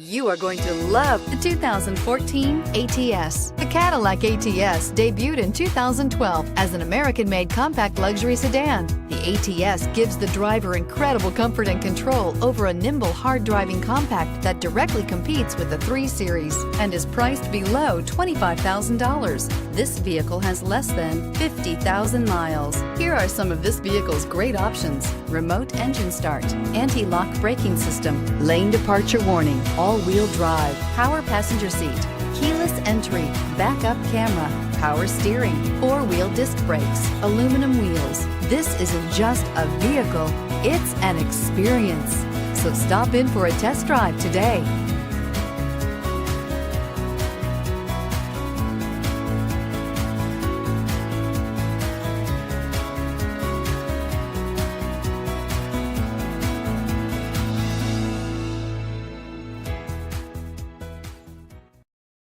You are going to love the 2014 ATS. The Cadillac ATS debuted in 2012 as an American-made compact luxury sedan. The ATS gives the driver incredible comfort and control over a nimble, hard-driving compact that directly competes with the 3 Series and is priced below $25,000. This vehicle has less than 50,000 miles. Here are some of this vehicle's great options: remote engine start, anti-lock braking system, lane departure warning, all-wheel drive, power passenger seat, keyless entry, backup camera, power steering, 4-wheel disc brakes, aluminum wheels. This isn't just a vehicle, it's an experience. So stop in for a test drive today.